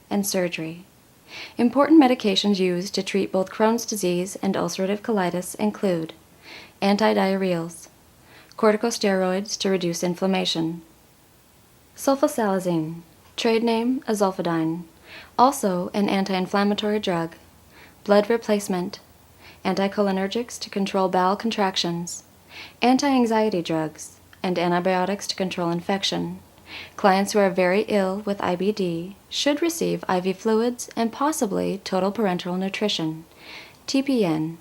and surgery. Important medications used to treat both Crohn's disease and ulcerative colitis include antidiarrheals, corticosteroids to reduce inflammation, sulfasalazine, trade name azolfidine, also an anti-inflammatory drug, blood replacement, anticholinergics to control bowel contractions, anti-anxiety drugs, and antibiotics to control infection. Clients who are very ill with IBD should receive IV fluids and possibly total parenteral nutrition, TPN,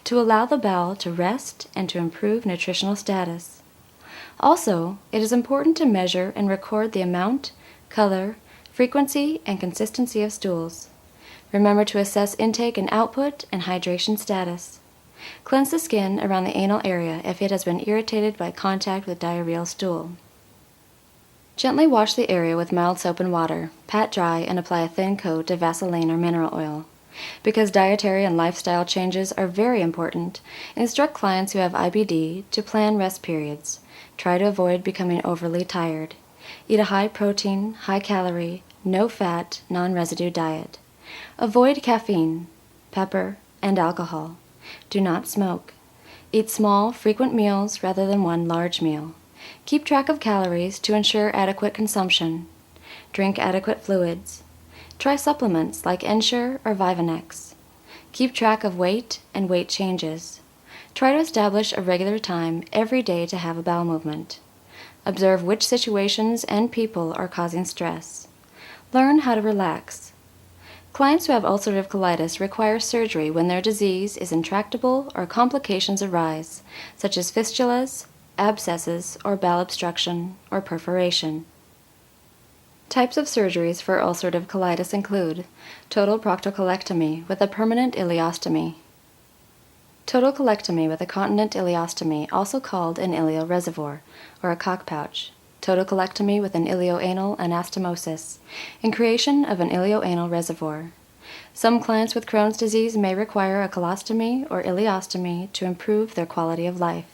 to allow the bowel to rest and to improve nutritional status. Also, it is important to measure and record the amount, color, frequency, and consistency of stools. Remember to assess intake and output and hydration status. Cleanse the skin around the anal area if it has been irritated by contact with diarrheal stool. Gently wash the area with mild soap and water, pat dry, and apply a thin coat of Vaseline or mineral oil. Because dietary and lifestyle changes are very important, instruct clients who have IBD to plan rest periods. Try to avoid becoming overly tired. Eat a high-protein, high-calorie, no-fat, non-residue diet. Avoid caffeine, pepper, and alcohol. Do not smoke. Eat small, frequent meals rather than one large meal. Keep track of calories to ensure adequate consumption. Drink adequate fluids. Try supplements like Ensure or Vivanex. Keep track of weight and weight changes. Try to establish a regular time every day to have a bowel movement. Observe which situations and people are causing stress. Learn how to relax. Clients who have ulcerative colitis require surgery when their disease is intractable or complications arise, such as fistulas, abscesses, or bowel obstruction or perforation. Types of surgeries for ulcerative colitis include total proctocolectomy with a permanent ileostomy, total colectomy with a continent ileostomy, also called an ileoreservoir or a cock pouch, total colectomy with an ileoanal anastomosis, and creation of an ileoanal reservoir. Some clients with Crohn's disease may require a colostomy or ileostomy to improve their quality of life.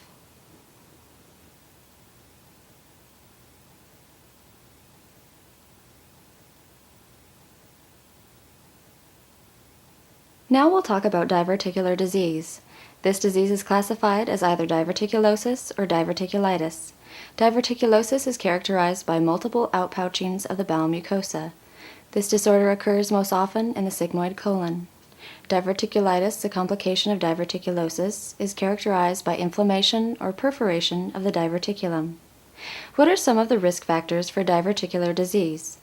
Now we'll talk about diverticular disease. This disease is classified as either diverticulosis or diverticulitis. Diverticulosis is characterized by multiple outpouchings of the bowel mucosa. This disorder occurs most often in the sigmoid colon. Diverticulitis, a complication of diverticulosis, is characterized by inflammation or perforation of the diverticulum. What are some of the risk factors for diverticular disease?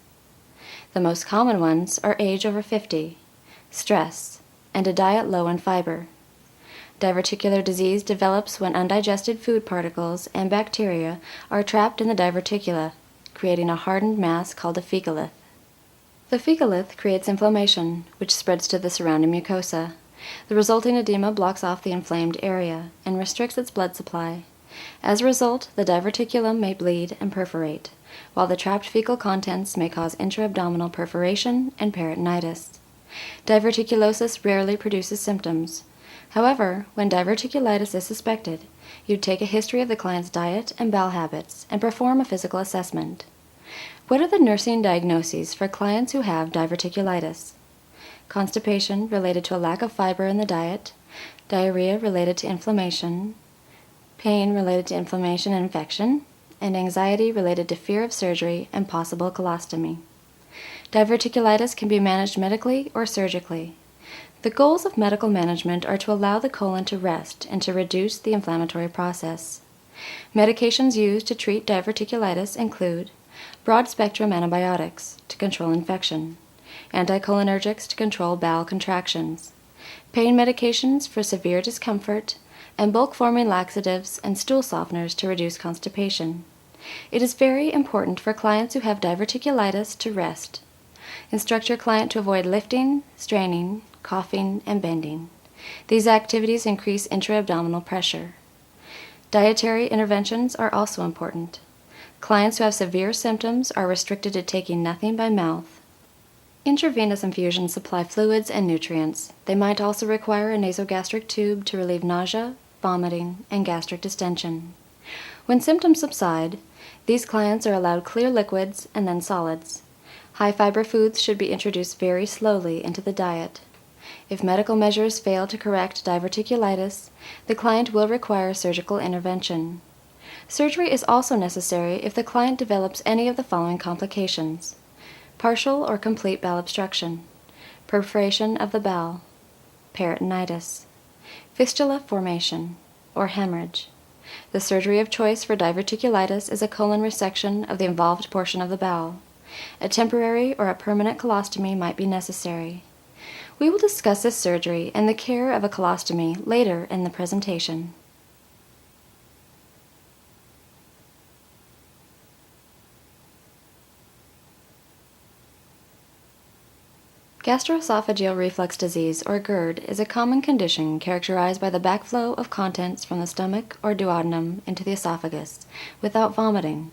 The most common ones are age over 50, stress, and a diet low in fiber. Diverticular disease develops when undigested food particles and bacteria are trapped in the diverticula, creating a hardened mass called a fecalith. The fecalith creates inflammation, which spreads to the surrounding mucosa. The resulting edema blocks off the inflamed area and restricts its blood supply. As a result, the diverticulum may bleed and perforate, while the trapped fecal contents may cause intra-abdominal perforation and peritonitis. Diverticulosis rarely produces symptoms. However, when diverticulitis is suspected, you'd take a history of the client's diet and bowel habits and perform a physical assessment. What are the nursing diagnoses for clients who have diverticulitis? Constipation related to a lack of fiber in the diet, diarrhea related to inflammation, pain related to inflammation and infection, and anxiety related to fear of surgery and possible colostomy. Diverticulitis can be managed medically or surgically. The goals of medical management are to allow the colon to rest and to reduce the inflammatory process. Medications used to treat diverticulitis include broad-spectrum antibiotics to control infection, anticholinergics to control bowel contractions, pain medications for severe discomfort, and bulk-forming laxatives and stool softeners to reduce constipation. It is very important for clients who have diverticulitis to rest. Instruct your client to avoid lifting, straining, coughing, and bending. These activities increase intra-abdominal pressure. Dietary interventions are also important. Clients who have severe symptoms are restricted to taking nothing by mouth. Intravenous infusions supply fluids and nutrients. They might also require a nasogastric tube to relieve nausea, vomiting, and gastric distension. When symptoms subside, these clients are allowed clear liquids and then solids. High-fiber foods should be introduced very slowly into the diet. If medical measures fail to correct diverticulitis, the client will require surgical intervention. Surgery is also necessary if the client develops any of the following complications: partial or complete bowel obstruction, perforation of the bowel, peritonitis, fistula formation, or hemorrhage. The surgery of choice for diverticulitis is a colon resection of the involved portion of the bowel. A temporary or a permanent colostomy might be necessary. We will discuss this surgery and the care of a colostomy later in the presentation. Gastroesophageal reflux disease, or GERD, is a common condition characterized by the backflow of contents from the stomach or duodenum into the esophagus without vomiting.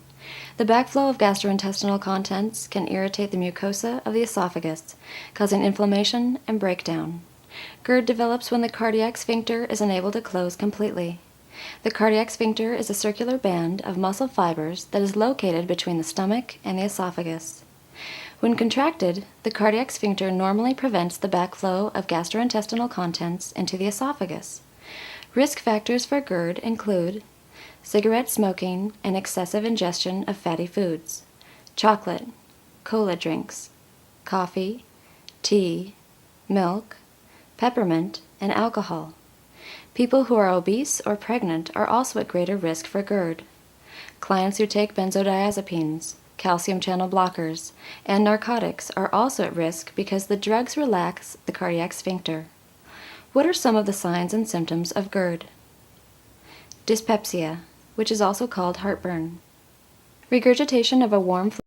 The backflow of gastrointestinal contents can irritate the mucosa of the esophagus, causing inflammation and breakdown. GERD develops when the cardiac sphincter is unable to close completely. The cardiac sphincter is a circular band of muscle fibers that is located between the stomach and the esophagus. When contracted, the cardiac sphincter normally prevents the backflow of gastrointestinal contents into the esophagus. Risk factors for GERD include cigarette smoking and excessive ingestion of fatty foods, chocolate, cola drinks, coffee, tea, milk, peppermint, and alcohol. People who are obese or pregnant are also at greater risk for GERD. Clients who take benzodiazepines, calcium channel blockers, and narcotics are also at risk because the drugs relax the cardiac sphincter. What are some of the signs and symptoms of GERD? Dyspepsia, which is also called heartburn. Regurgitation of a warm